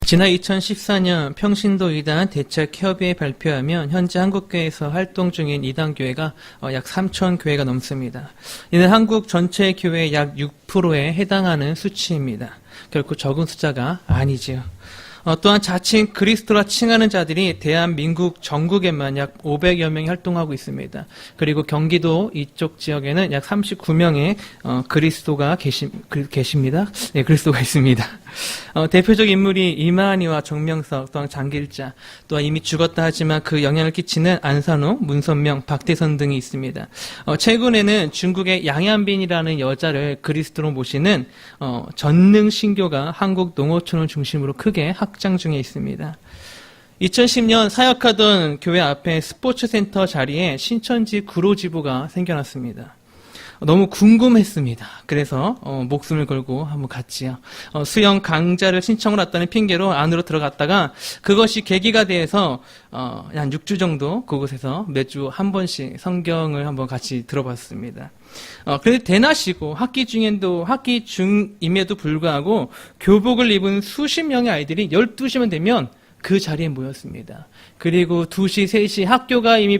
지난 2014년 평신도 이단 대책협의회 발표하면 현재 한국교회에서 활동 중인 이단교회가 약 3,000교회가 넘습니다. 이는 한국 전체 교회의 약 6%에 해당하는 수치입니다. 결코 적은 숫자가 아니지요. 또한 자칭 그리스도라 칭하는 자들이 대한민국 전국에만 약 500여 명이 활동하고 있습니다. 그리고 경기도 이쪽 지역에는 약 39명의 그리스도가 계십니다. 네, 그리스도가 있습니다. 대표적 인물이 이만희와 정명석, 또한 장길자, 또한 이미 죽었다 하지만 그 영향을 끼치는 안산호, 문선명, 박태선 등이 있습니다. 최근에는 중국의 양현빈이라는 여자를 그리스도로 모시는 전능 신교가 한국 농어촌을 중심으로 크게 확장 중에 있습니다. 2010년 사역하던 교회 앞에 스포츠센터 자리에 신천지 구로지부가 생겨났습니다. 너무 궁금했습니다. 그래서 목숨을 걸고 한번 갔지요. 수영 강좌를 신청을 했다는 핑계로 안으로 들어갔다가 그것이 계기가 돼서 한 6주 정도 그곳에서 매주 한 번씩 성경을 한번 같이 들어봤습니다. 그런데 대낮이고 학기 중임에도 불구하고 교복을 입은 수십 명의 아이들이 12시만 되면 그 자리에 모였습니다. 그리고 2시, 3시 학교가 이미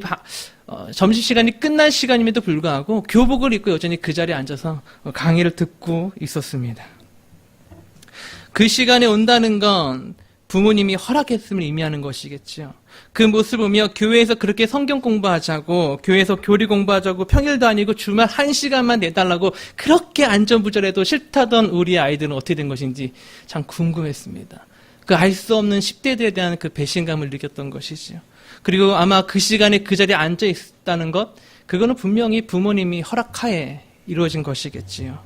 점심시간이 끝난 시간임에도 불구하고 교복을 입고 여전히 그 자리에 앉아서 강의를 듣고 있었습니다. 그 시간에 온다는 건 부모님이 허락했음을 의미하는 것이겠죠. 그 모습을 보며 교회에서 그렇게 성경 공부하자고, 교회에서 교리 공부하자고, 평일도 아니고 주말 1시간만 내달라고 그렇게 안전부절해도 싫다던 우리 아이들은 어떻게 된 것인지 참 궁금했습니다. 그 알 수 없는 10대들에 대한 그 배신감을 느꼈던 것이지요. 그리고 아마 그 시간에 그 자리에 앉아 있다는 것, 그거는 분명히 부모님이 허락하에 이루어진 것이겠지요.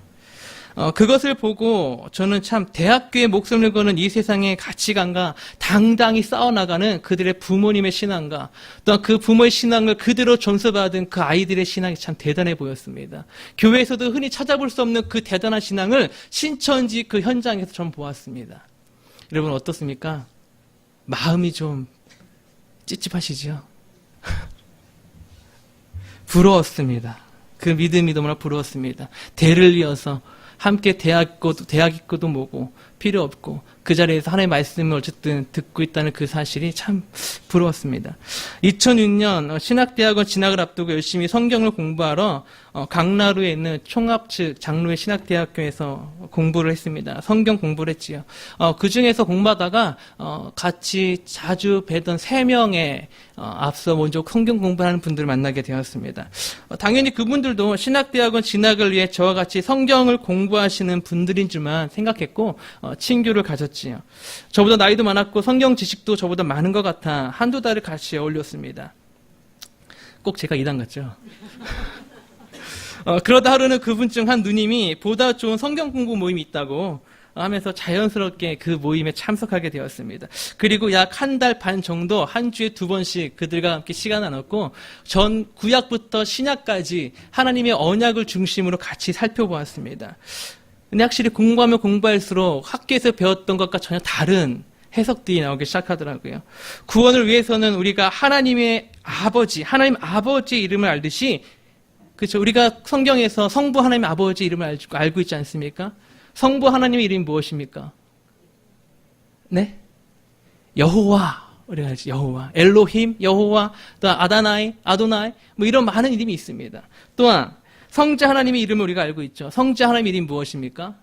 그것을 보고 저는 참 대학교에 목숨을 거는 이 세상의 가치관과 당당히 싸워나가는 그들의 부모님의 신앙과 또한 그 부모의 신앙을 그대로 전수받은 그 아이들의 신앙이 참 대단해 보였습니다. 교회에서도 흔히 찾아볼 수 없는 그 대단한 신앙을 신천지 그 현장에서 전 보았습니다. 여러분 어떻습니까? 마음이 좀 찝찝하시죠? 부러웠습니다. 그 믿음이 너무나 부러웠습니다. 대를 이어서 함께 대학 있고도 뭐고 필요 없고 그 자리에서 하나님의 말씀을 어쨌든 듣고 있다는 그 사실이 참 부러웠습니다. 2006년 신학대학원 진학을 앞두고 열심히 성경을 공부하러 강나루에 있는 총합 측 장로회 신학대학교에서 공부를 했습니다. 성경 공부를 했지요. 그 중에서 공부하다가 같이 자주 뵈던 3명의 앞서 먼저 성경 공부하는 분들을 만나게 되었습니다. 당연히 그분들도 신학대학원 진학을 위해 저와 같이 성경을 공부하시는 분들인 줄만 생각했고 친교를 가졌지요. 저보다 나이도 많았고 성경 지식도 저보다 많은 것 같아 한두 달을 같이 어울렸습니다. 꼭 제가 이단 같죠? 그러다 하루는 그분 중 한 누님이 보다 좋은 성경 공부 모임이 있다고 하면서 자연스럽게 그 모임에 참석하게 되었습니다. 그리고 약 1달 반 정도 한 주에 2번씩 그들과 함께 시간을 나눴고 전 구약부터 신약까지 하나님의 언약을 중심으로 같이 살펴보았습니다. 근데 확실히 공부하면 공부할수록 학교에서 배웠던 것과 전혀 다른 해석들이 나오기 시작하더라고요. 구원을 위해서는 우리가 하나님 아버지의 이름을 알듯이, 그렇죠? 우리가 성경에서 성부 하나님 아버지의 이름을 알고 있지 않습니까? 성부 하나님의 이름이 무엇입니까? 네? 여호와. 우리가 알지? 여호와. 엘로힘, 여호와, 또 아도나이, 뭐 이런 많은 이름이 있습니다. 또한 성자 하나님의 이름을 우리가 알고 있죠. 성자 하나님의 이름이 무엇입니까?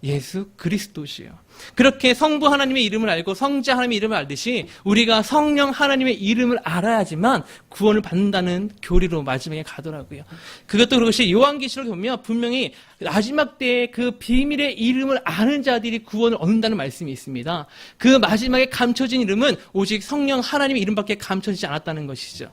예수 그리스도시요. 그렇게 성부 하나님의 이름을 알고 성자 하나님의 이름을 알듯이 우리가 성령 하나님의 이름을 알아야지만 구원을 받는다는 교리로 마지막에 가더라고요. 그것도 그것이 요한계시록에 보면 분명히 마지막 때에 그 비밀의 이름을 아는 자들이 구원을 얻는다는 말씀이 있습니다. 그 마지막에 감춰진 이름은 오직 성령 하나님의 이름밖에 감춰지지 않았다는 것이죠.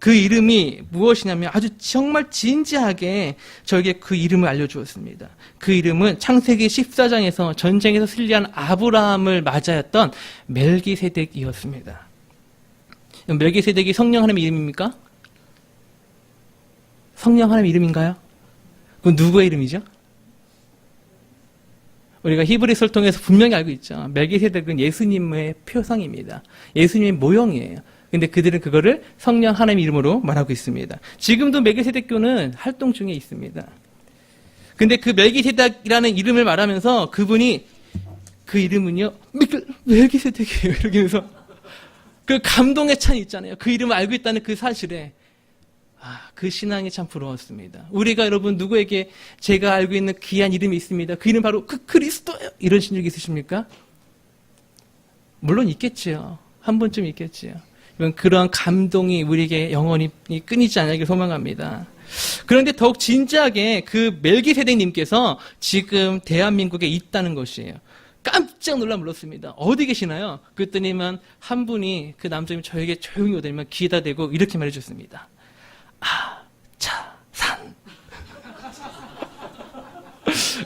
그 이름이 무엇이냐면 아주 정말 진지하게 저에게 그 이름을 알려주었습니다. 그 이름은 창세기 14장에서 전쟁에서 승리한 아브라함을 맞이했던 멜기세덱이었습니다. 멜기세덱이 성령 하나님의 이름입니까? 성령 하나님의 이름인가요? 그건 누구의 이름이죠? 우리가 히브리서를 통해서 분명히 알고 있죠. 멜기세덱은 예수님의 표상입니다. 예수님의 모형이에요. 근데 그들은 그거를 성령 하나님의 이름으로 말하고 있습니다. 지금도 멜기세덱교는 활동 중에 있습니다. 근데 그 멜기세덱이라는 이름을 말하면서 그분이 그 이름은요, 멜기세덱이에요. 이러면서 그 감동의 찬이 있잖아요. 그 이름을 알고 있다는 그 사실에 그 신앙이 참 부러웠습니다. 우리가 여러분 누구에게 제가 알고 있는 귀한 이름이 있습니다. 그 이름 바로 그 그리스도예요. 이러신 적 있으십니까? 물론 있겠지요. 한 번쯤 있겠지요. 그런 감동이 우리에게 영원히 끊이지 않기를 소망합니다. 그런데 더욱 진지하게 그 멜기세덱님께서 지금 대한민국에 있다는 것이에요. 깜짝 놀라 물었습니다. 어디 계시나요? 그랬더니만 한 분이 그 남자님이 저에게 조용히 오더니만 귀에다 대고 이렇게 말해줬습니다. 아차산.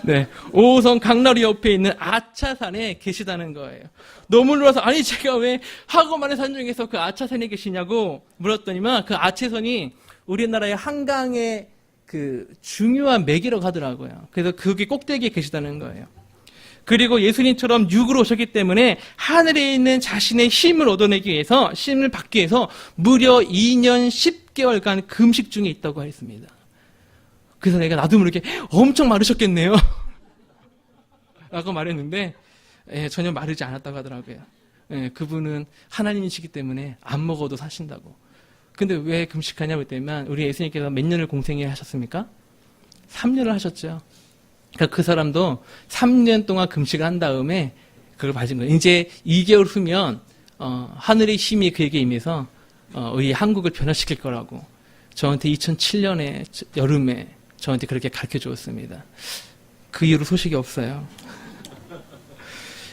네, 5호선 강나루 옆에 있는 아차산에 계시다는 거예요. 너무 놀라서 아니 제가 왜 하고만의 산 중에서 그 아차산에 계시냐고 물었더니만 그 아차산이 우리나라의 한강의 그 중요한 맥이라고 하더라고요. 그래서 그게 꼭대기에 계시다는 거예요. 그리고 예수님처럼 육으로 오셨기 때문에 하늘에 있는 자신의 힘을 얻어내기 위해서, 힘을 받기 위해서 무려 2년 10개월간 금식 중에 있다고 했습니다. 그래서 내가 나도 모르게 엄청 마르셨겠네요. 라고 말했는데 전혀 마르지 않았다고 하더라고요. 그분은 하나님이시기 때문에 안 먹어도 사신다고. 근데 왜 금식하냐고 했더니만 우리 예수님께서 몇 년을 공생애 하셨습니까? 3년을 하셨죠. 그러니까 그 사람도 3년 동안 금식을 한 다음에 그걸 받은 거예요. 이제 2개월 후면 하늘의 힘이 그에게 임해서 우리 한국을 변화시킬 거라고 저한테 2007년에 여름에 저한테 그렇게 가르쳐 주었습니다. 그 이후로 소식이 없어요.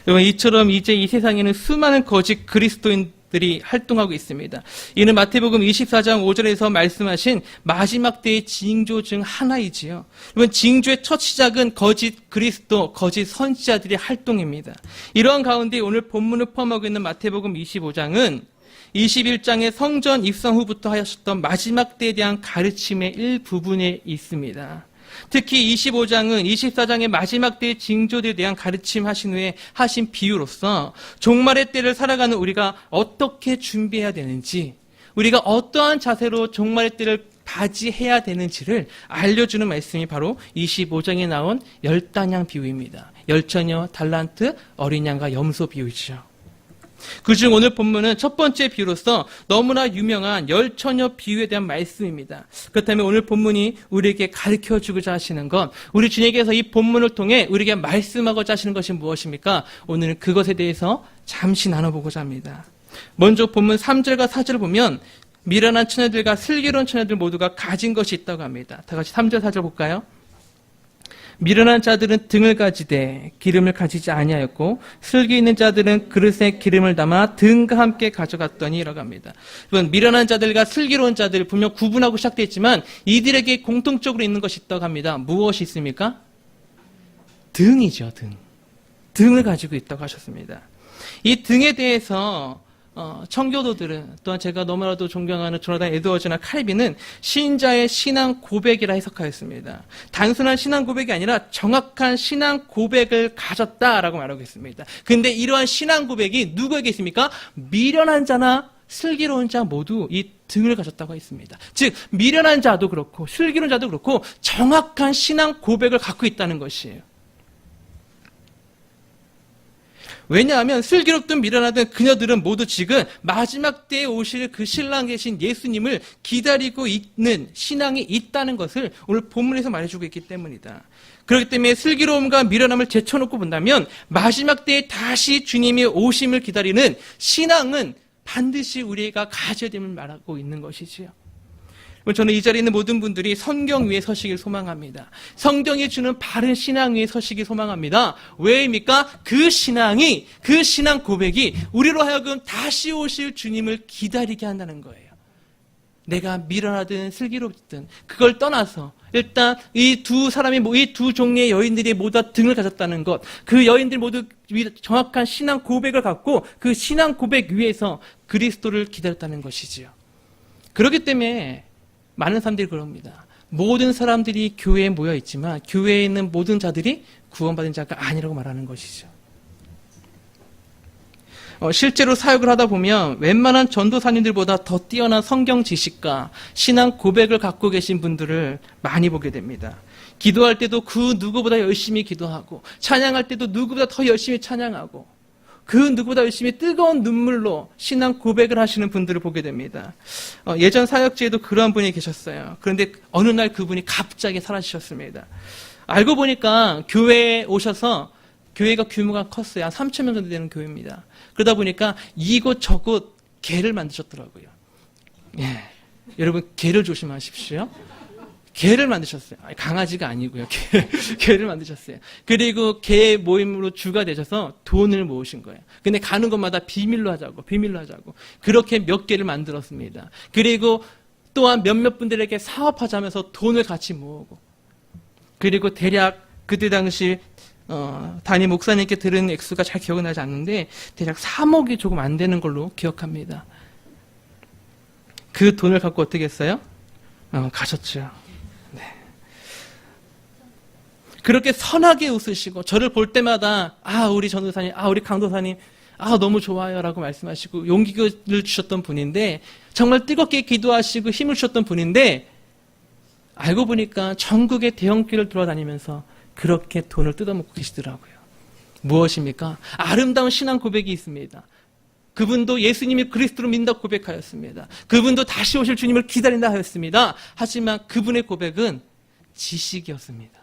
여러분, 이처럼 이제 이 세상에는 수많은 거짓 그리스도인들이 활동하고 있습니다. 이는 마태복음 24장 5절에서 말씀하신 마지막 때의 징조 중 하나이지요. 여러분, 징조의 첫 시작은 거짓 그리스도, 거짓 선지자들의 활동입니다. 이러한 가운데 오늘 본문을 포함하고 있는 마태복음 25장은 21장의 성전 입성 후부터 하셨던 마지막 때에 대한 가르침의 일부분에 있습니다. 특히 25장은 24장의 마지막 때의 징조들에 대한 가르침 하신 후에 하신 비유로서 종말의 때를 살아가는 우리가 어떻게 준비해야 되는지, 우리가 어떠한 자세로 종말의 때를 맞이해야 되는지를 알려주는 말씀이 바로 25장에 나온 열단양 비유입니다. 열처녀, 달란트, 어린 양과 염소 비유죠. 그중 오늘 본문은 첫 번째 비유로서 너무나 유명한 열처녀 비유에 대한 말씀입니다. 그렇다면 오늘 본문이 우리에게 가르쳐주고자 하시는 건, 우리 주님께서 이 본문을 통해 우리에게 말씀하고자 하시는 것이 무엇입니까? 오늘은 그것에 대해서 잠시 나눠보고자 합니다. 먼저 본문 3절과 4절을 보면 미련한 처녀들과 슬기로운 처녀들 모두가 가진 것이 있다고 합니다. 다 같이 3절 4절 볼까요? 미련한 자들은 등을 가지되 기름을 가지지 아니하였고 슬기 있는 자들은 그릇에 기름을 담아 등과 함께 가져갔더니 라고 합니다. 미련한 자들과 슬기로운 자들 분명 구분하고 시작되어 있지만 이들에게 공통적으로 있는 것이 있다고 합니다. 무엇이 있습니까? 등이죠. 등을 가지고 있다고 하셨습니다. 이 등에 대해서 청교도들은, 또한 제가 너무나도 존경하는 조나단 에드워즈나 칼빈은 신자의 신앙 고백이라 해석하였습니다. 단순한 신앙 고백이 아니라 정확한 신앙 고백을 가졌다라고 말하고 있습니다. 근데 이러한 신앙 고백이 누구에게 있습니까? 미련한 자나 슬기로운 자 모두 이 등을 가졌다고 했습니다. 즉 미련한 자도 그렇고 슬기로운 자도 그렇고 정확한 신앙 고백을 갖고 있다는 것이에요. 왜냐하면 슬기롭든 미련하든 그녀들은 모두 지금 마지막 때에 오실 그 신랑 계신 예수님을 기다리고 있는 신앙이 있다는 것을 오늘 본문에서 말해주고 있기 때문이다. 그렇기 때문에 슬기로움과 미련함을 제쳐놓고 본다면 마지막 때에 다시 주님의 오심을 기다리는 신앙은 반드시 우리가 가져야 됨을 말하고 있는 것이지요. 저는 이 자리에 있는 모든 분들이 성경 위에 서시길 소망합니다. 성경이 주는 바른 신앙 위에 서시길 소망합니다. 왜입니까? 그 신앙이, 그 신앙 고백이 우리로 하여금 다시 오실 주님을 기다리게 한다는 거예요. 내가 미련하든 슬기롭든 그걸 떠나서 일단 이 두 사람이, 이 두 종류의 여인들이 모두 등을 가졌다는 것, 그 여인들 모두 정확한 신앙 고백을 갖고 그 신앙 고백 위에서 그리스도를 기다렸다는 것이지요. 그렇기 때문에 많은 사람들이 그럽니다. 모든 사람들이 교회에 모여 있지만 교회에 있는 모든 자들이 구원받은 자가 아니라고 말하는 것이죠. 실제로 사역을 하다 보면 웬만한 전도사님들보다 더 뛰어난 성경 지식과 신앙 고백을 갖고 계신 분들을 많이 보게 됩니다. 기도할 때도 그 누구보다 열심히 기도하고, 찬양할 때도 누구보다 더 열심히 찬양하고, 그 누구보다 열심히 뜨거운 눈물로 신앙 고백을 하시는 분들을 보게 됩니다. 예전 사역지에도 그러한 분이 계셨어요. 그런데 어느 날 그분이 갑자기 사라지셨습니다. 알고 보니까 교회에 오셔서, 교회가 규모가 컸어요. 한 3,000명 정도 되는 교회입니다. 그러다 보니까 이곳저곳 개를 만드셨더라고요. 예. 여러분, 개를 조심하십시오. 개를 만드셨어요. 강아지가 아니고요. 개를 만드셨어요. 그리고 개 모임으로 주가 되셔서 돈을 모으신 거예요. 근데 가는 곳마다 비밀로 하자고. 그렇게 몇 개를 만들었습니다. 그리고 또한 몇몇 분들에게 사업하자면서 돈을 같이 모으고. 그리고 대략 그때 당시 담임 목사님께 들은 액수가 잘 기억은 나지 않는데 대략 3억이 조금 안 되는 걸로 기억합니다. 그 돈을 갖고 어떻게 했어요? 가셨죠. 네. 그렇게 선하게 웃으시고 저를 볼 때마다 우리 전도사님, 우리 강도사님, 너무 좋아요 라고 말씀하시고 용기를 주셨던 분인데, 정말 뜨겁게 기도하시고 힘을 주셨던 분인데, 알고 보니까 전국의 대형교회를 돌아다니면서 그렇게 돈을 뜯어먹고 계시더라고요. 무엇입니까? 아름다운 신앙 고백이 있습니다. 그분도 예수님이 그리스도로 믿는다고 고백하였습니다. 그분도 다시 오실 주님을 기다린다 하였습니다. 하지만 그분의 고백은 지식이었습니다.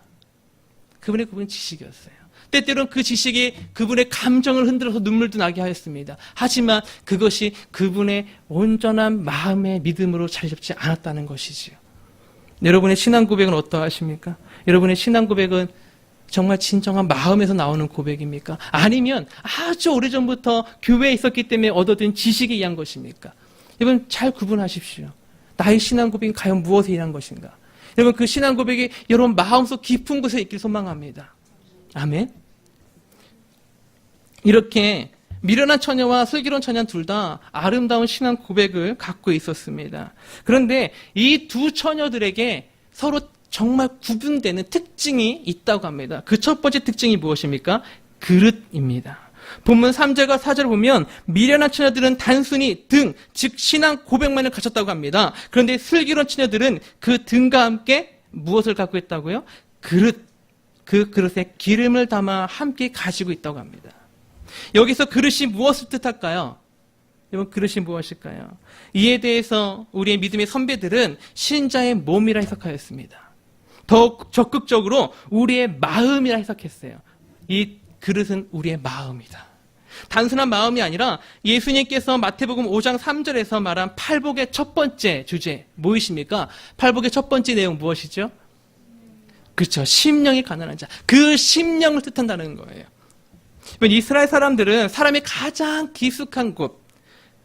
그분의 고백은 지식이었어요. 때때로는 그 지식이 그분의 감정을 흔들어서 눈물도 나게 하였습니다. 하지만 그것이 그분의 온전한 마음의 믿음으로 자리 잡지 않았다는 것이지요. 여러분의 신앙 고백은 어떠하십니까? 여러분의 신앙 고백은 정말 진정한 마음에서 나오는 고백입니까? 아니면 아주 오래전부터 교회에 있었기 때문에 얻어든 지식에 의한 것입니까? 여러분 잘 구분하십시오. 나의 신앙 고백이 과연 무엇에 의한 것인가? 여러분 그 신앙 고백이 여러분 마음속 깊은 곳에 있길 소망합니다. 아멘. 이렇게 미련한 처녀와 슬기로운 처녀 둘 다 아름다운 신앙 고백을 갖고 있었습니다. 그런데 이 두 처녀들에게 서로 정말 구분되는 특징이 있다고 합니다. 그 첫 번째 특징이 무엇입니까? 그릇입니다. 본문 3절과 4절을 보면 미련한 처녀들은 단순히 등, 즉 신앙 고백만을 가졌다고 합니다. 그런데 슬기로운 처녀들은 그 등과 함께 무엇을 갖고 있다고요? 그릇, 그 그릇에 기름을 담아 함께 가지고 있다고 합니다. 여기서 그릇이 무엇을 뜻할까요? 여러분 그릇이 무엇일까요? 이에 대해서 우리의 믿음의 선배들은 신자의 몸이라 해석하였습니다. 더욱 적극적으로 우리의 마음이라 해석했어요. 이 그릇은 우리의 마음이다. 단순한 마음이 아니라 예수님께서 마태복음 5장 3절에서 말한 팔복의 첫 번째 주제 무엇입니까? 팔복의 첫 번째 내용 무엇이죠? 그렇죠. 심령이 가난한 자. 그 심령을 뜻한다는 거예요. 이스라엘 사람들은 사람의 가장 깊숙한 곳,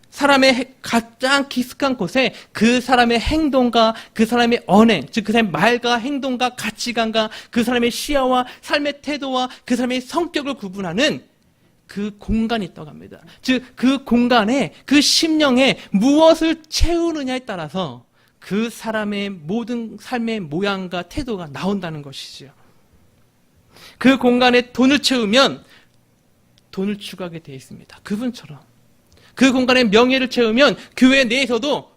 사람의 가장 깊숙한 곳에 그 사람의 행동과 그 사람의 언행, 즉 그 사람의 말과 행동과 가치관과 그 사람의 시야와 삶의 태도와 그 사람의 성격을 구분하는 그 공간이 있다고 합니다. 즉 그 공간에 그 심령에 무엇을 채우느냐에 따라서 그 사람의 모든 삶의 모양과 태도가 나온다는 것이지요. 그 공간에 돈을 채우면 돈을 추구하게 되어 있습니다. 그분처럼. 그 공간에 명예를 채우면 교회 내에서도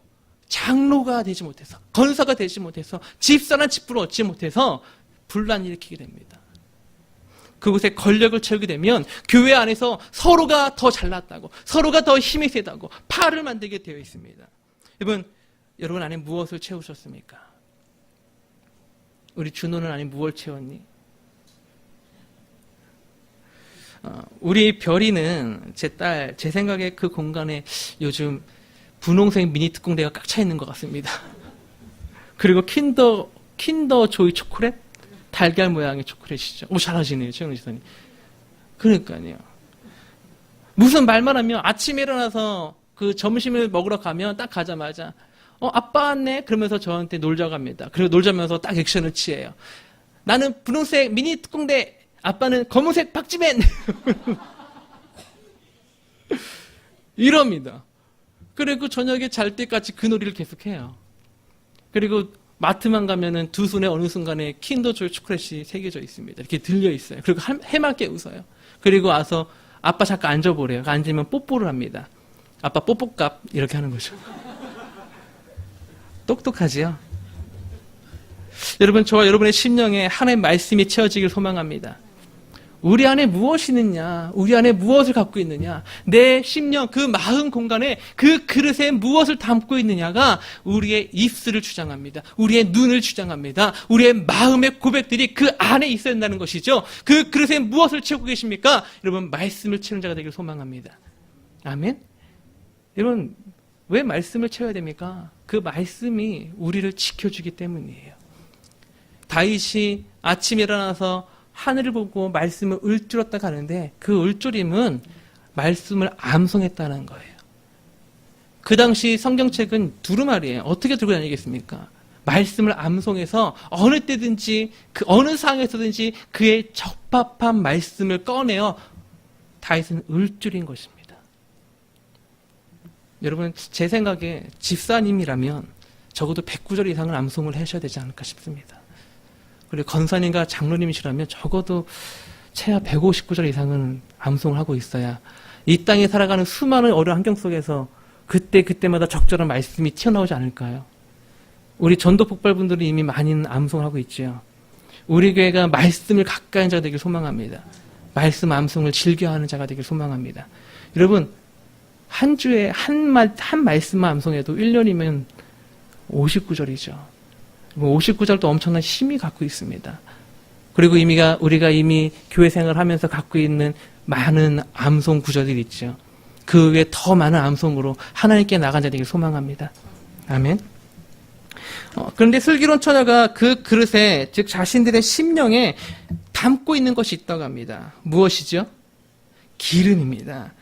장로가 되지 못해서, 건사가 되지 못해서, 집사란 직분을 얻지 못해서 분란을 일으키게 됩니다. 그곳에 권력을 채우게 되면 교회 안에서 서로가 더 잘났다고, 서로가 더 힘이 세다고 팔을 만들게 되어 있습니다. 여러분 안에 무엇을 채우셨습니까? 우리 준호는 안에 무엇을 채웠니? 우리 별이는 제 생각에 그 공간에 요즘 분홍색 미니 특공대가 꽉 차 있는 것 같습니다. 그리고 킨더 조이 초콜릿? 달걀 모양의 초콜릿이죠. 잘하시네요, 최영훈 지사님. 그러니까요. 무슨 말만 하면 아침에 일어나서 그 점심을 먹으러 가면 딱 가자마자 아빠 왔네? 그러면서 저한테 놀자고 합니다. 그리고 놀자면서 딱 액션을 취해요. 나는 분홍색 미니 특공대, 아빠는 검은색 박지맨! 이럽니다. 그리고 저녁에 잘 때까지 그 놀이를 계속해요. 그리고 마트만 가면은 두 손에 어느 순간에 킨더조이 초콜릿이 새겨져 있습니다. 이렇게 들려 있어요. 그리고 해맑게 웃어요. 그리고 와서 아빠 잠깐 앉아보래요. 앉으면 뽀뽀를 합니다. 아빠 뽀뽀값 이렇게 하는 거죠. 똑똑하지요? 여러분, 저와 여러분의 심령에 하나님의 말씀이 채워지길 소망합니다. 우리 안에 무엇이 있느냐, 우리 안에 무엇을 갖고 있느냐, 내 심령, 그 마음 공간에 그 그릇에 무엇을 담고 있느냐가 우리의 입술을 주장합니다. 우리의 눈을 주장합니다. 우리의 마음의 고백들이 그 안에 있어야 한다는 것이죠. 그 그릇에 무엇을 채우고 계십니까? 여러분, 말씀을 채우는 자가 되길 소망합니다. 아멘? 여러분, 왜 말씀을 채워야 됩니까? 그 말씀이 우리를 지켜주기 때문이에요. 다윗이 아침에 일어나서 하늘을 보고 말씀을 읊조렸다 가는데 그 읊조림은 말씀을 암송했다는 거예요. 그 당시 성경책은 두루마리예요. 어떻게 들고 다니겠습니까? 말씀을 암송해서 어느 때든지 그 어느 상황에서든지 그의 적합한 말씀을 꺼내어 다윗은 읊조린 것입니다. 여러분, 제 생각에 집사님이라면 적어도 109절 이상을 암송을 하셔야 되지 않을까 싶습니다. 그리고 권사님과 장로님이시라면 적어도 최하 159절 이상은 암송을 하고 있어야 이 땅에 살아가는 수많은 어려운 환경 속에서 그때마다 적절한 말씀이 튀어나오지 않을까요? 우리 전도 폭발분들이 이미 많이 암송을 하고 있죠. 우리 교회가 말씀을 가까이 하는 자가 되길 소망합니다. 말씀 암송을 즐겨하는 자가 되길 소망합니다. 여러분, 한 주에 한 말씀만 암송해도 1년이면 59절이죠. 59절도 엄청난 힘이 갖고 있습니다. 그리고 우리가 이미 교회 생활을 하면서 갖고 있는 많은 암송 구절들이 있죠. 그 외에 더 많은 암송으로 하나님께 나간 자들에게 소망합니다. 아멘. 그런데 슬기로운 처녀가 그 그릇에, 즉 자신들의 심령에 담고 있는 것이 있다고 합니다. 무엇이죠? 기름입니다.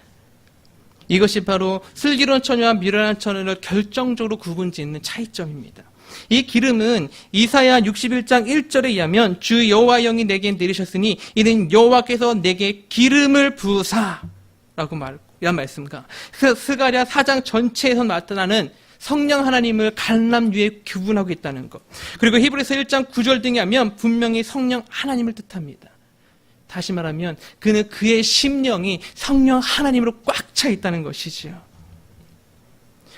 이것이 바로 슬기로운 처녀와 미련한 처녀를 결정적으로 구분짓는 차이점입니다. 이 기름은 이사야 61장 1절에 의하면 주 여호와 영이 내게 내리셨으니 이는 여호와께서 내게 기름을 부으사라고 이런 말씀과 스가랴 4장 전체에서 나타나는 성령 하나님을 갈람유에 구분하고 있다는 것, 그리고 히브리서 1장 9절 등에 하면 분명히 성령 하나님을 뜻합니다. 다시 말하면 그는 그의 심령이 성령 하나님으로 꽉 차 있다는 것이지요.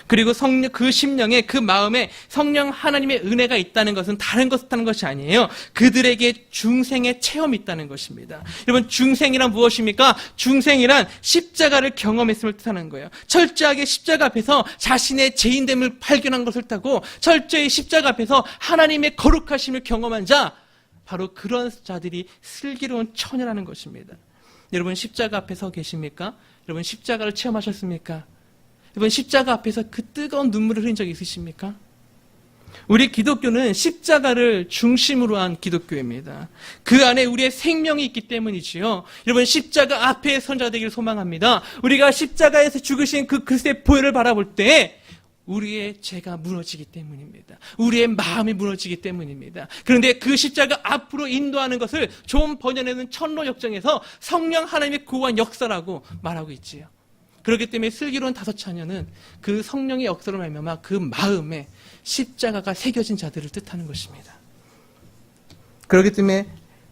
그리고 그 심령에, 그 마음에 성령 하나님의 은혜가 있다는 것은 다른 것을 뜻하는 것이 아니에요. 그들에게 중생의 체험이 있다는 것입니다. 여러분, 중생이란 무엇입니까? 중생이란 십자가를 경험했음을 뜻하는 거예요. 철저하게 십자가 앞에서 자신의 죄인됨을 발견한 것을 뜻하고, 철저히 십자가 앞에서 하나님의 거룩하심을 경험한 자, 바로 그런 자들이 슬기로운 처녀라는 것입니다. 여러분, 십자가 앞에 서 계십니까? 여러분, 십자가를 체험하셨습니까? 여러분, 십자가 앞에서 그 뜨거운 눈물을 흘린 적이 있으십니까? 우리 기독교는 십자가를 중심으로 한 기독교입니다. 그 안에 우리의 생명이 있기 때문이지요. 여러분, 십자가 앞에 선 자 되기를 소망합니다. 우리가 십자가에서 죽으신 그 그리스도의 보혈을 바라볼 때 우리의 죄가 무너지기 때문입니다. 우리의 마음이 무너지기 때문입니다. 그런데 그 십자가 앞으로 인도하는 것을 좀 번역하는 천로 역정에서 성령 하나님의 고한 역사라고 말하고 있지요. 그렇기 때문에 슬기로운 다섯 처녀는 그 성령의 역사로 말미암아 그 마음에 십자가가 새겨진 자들을 뜻하는 것입니다. 그렇기 때문에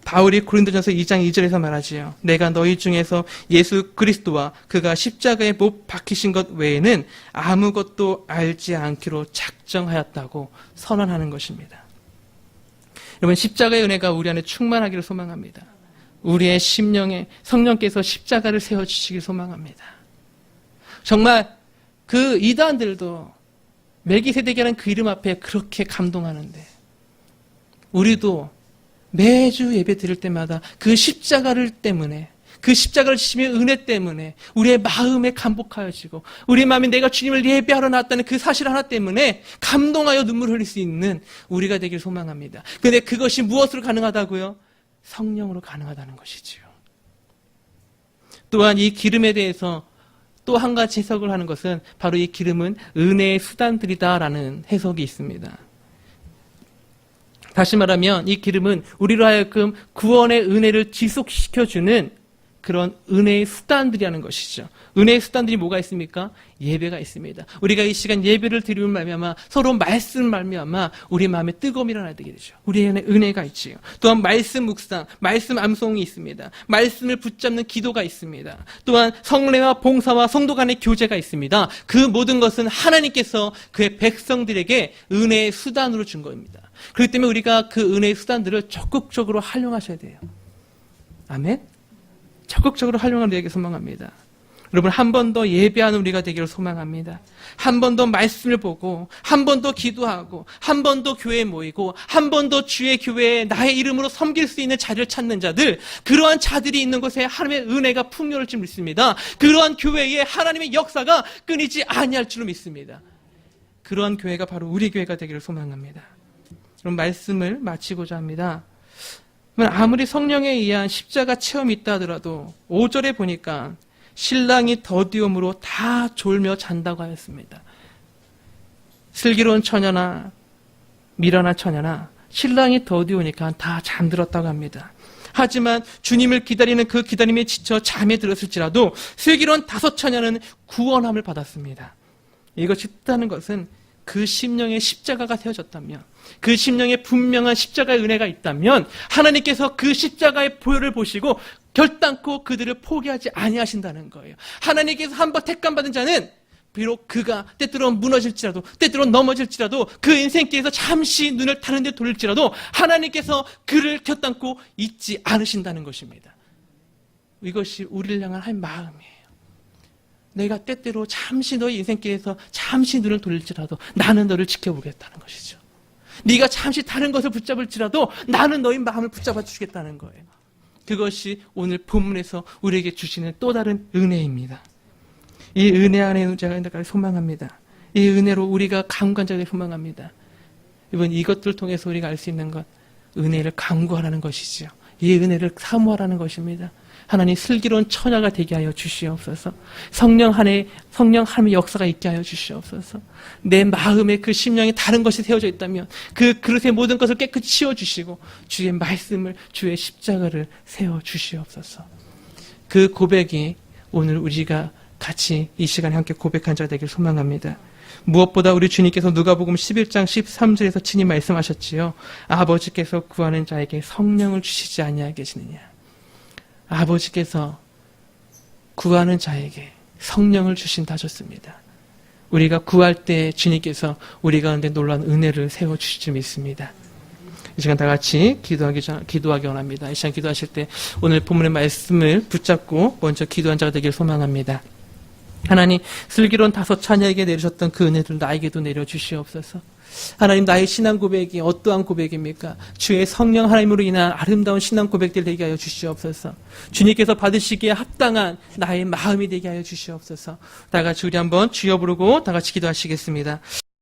바울이 고린도전서 2장 2절에서 말하지요. 내가 너희 중에서 예수 그리스도와 그가 십자가에 못 박히신 것 외에는 아무것도 알지 않기로 작정하였다고 선언하는 것입니다. 여러분, 십자가의 은혜가 우리 안에 충만하기를 소망합니다. 우리의 심령에 성령께서 십자가를 세워주시길 소망합니다. 정말 그 이단들도 멜기세덱이라는 그 이름 앞에 그렇게 감동하는데, 우리도 매주 예배 드릴 때마다 그 십자가를 때문에, 그 십자가를 지심의 은혜 때문에 우리의 마음에 감복하여지고, 우리의 마음이 내가 주님을 예배하러 나왔다는 그 사실 하나 때문에 감동하여 눈물을 흘릴 수 있는 우리가 되길 소망합니다. 그런데 그것이 무엇으로 가능하다고요? 성령으로 가능하다는 것이지요. 또한 이 기름에 대해서 또 한 가지 해석을 하는 것은 바로 이 기름은 은혜의 수단들이다라는 해석이 있습니다. 다시 말하면 이 기름은 우리로 하여금 구원의 은혜를 지속시켜주는 그런 은혜의 수단들이라는 것이죠. 은혜의 수단들이 뭐가 있습니까? 예배가 있습니다. 우리가 이 시간 예배를 드리는 말미암아 서로 말씀 말미암아 우리 마음에 뜨거움이 일어나게 되죠. 우리 안에 은혜가 있지요. 또한 말씀 묵상, 말씀 암송이 있습니다. 말씀을 붙잡는 기도가 있습니다. 또한 성례와 봉사와 성도 간의 교제가 있습니다. 그 모든 것은 하나님께서 그의 백성들에게 은혜의 수단으로 준 겁니다. 그렇기 때문에 우리가 그 은혜의 수단들을 적극적으로 활용하셔야 돼요. 아멘? 적극적으로 활용하는 우리에게 소망합니다. 여러분, 한 번 더 예배하는 우리가 되기를 소망합니다. 한 번 더 말씀을 보고, 한 번 더 기도하고, 한 번 더 교회에 모이고, 한 번 더 주의 교회에 나의 이름으로 섬길 수 있는 자리를 찾는 자들, 그러한 자들이 있는 곳에 하나님의 은혜가 풍요할 줄 믿습니다. 그러한 교회에 하나님의 역사가 끊이지 아니할 줄로 믿습니다. 그러한 교회가 바로 우리 교회가 되기를 소망합니다. 그럼 말씀을 마치고자 합니다. 아무리 성령에 의한 십자가 체험이 있다 하더라도 5절에 보니까 신랑이 더디움으로 다 졸며 잔다고 하였습니다. 슬기로운 처녀나 미련한 처녀나 신랑이 더디우니까 다 잠들었다고 합니다. 하지만 주님을 기다리는 그 기다림에 지쳐 잠에 들었을지라도 슬기로운 다섯 처녀는 구원함을 받았습니다. 이것이 뜻하는 것은 그 심령에 십자가가 세워졌다면, 그 심령에 분명한 십자가의 은혜가 있다면 하나님께서 그 십자가의 보혈을 보시고 결단코 그들을 포기하지 아니하신다는 거예요. 하나님께서 한번 택감받은 자는 비록 그가 때때로 무너질지라도, 때때로 넘어질지라도, 그 인생길에서 잠시 눈을 다른 데 돌릴지라도 하나님께서 그를 결단코 잊지 않으신다는 것입니다. 이것이 우리를 향한 한 마음이에요. 내가 때때로 잠시 너의 인생길에서 잠시 눈을 돌릴지라도 나는 너를 지켜보겠다는 것이죠. 네가 잠시 다른 것을 붙잡을지라도 나는 너의 마음을 붙잡아 주겠다는 거예요. 그것이 오늘 본문에서 우리에게 주시는 또 다른 은혜입니다. 이 은혜 안에 제가 소망합니다. 이 은혜로 우리가 강구한자에게 소망합니다. 이번 이것들을 통해서 우리가 알 수 있는 것, 은혜를 강구하라는 것이죠. 이 은혜를 사모하라는 것입니다. 하나님 슬기로운 처녀가 되게 하여 주시옵소서. 성령 하나님의 역사가 있게 하여 주시옵소서. 내 마음에 그 심령에 다른 것이 세워져 있다면 그 그릇의 모든 것을 깨끗이 치워주시고 주의 말씀을, 주의 십자가를 세워주시옵소서. 그 고백이 오늘 우리가 같이 이 시간에 함께 고백한 자가 되길 소망합니다. 무엇보다 우리 주님께서 누가복음 11장 13절에서 친히 말씀하셨지요. 아버지께서 구하는 자에게 성령을 주시지 아니하게 계시느냐. 아버지께서 구하는 자에게 성령을 주신다 하셨습니다. 우리가 구할 때 주님께서 우리 가운데 놀라운 은혜를 세워주실 줄 믿습니다. 이 시간 다 같이 기도하기 원합니다. 이 시간 기도하실 때 오늘 본문의 말씀을 붙잡고 먼저 기도한 자가 되길 소망합니다. 하나님, 슬기로운 다섯 처녀에게 내리셨던 그 은혜를 나에게도 내려주시옵소서. 하나님, 나의 신앙 고백이 어떠한 고백입니까? 주의 성령 하나님으로 인한 아름다운 신앙 고백들 되게 하여 주시옵소서. 주님께서 받으시기에 합당한 나의 마음이 되게 하여 주시옵소서. 다 같이 우리 한번 주여 부르고 다 같이 기도하시겠습니다.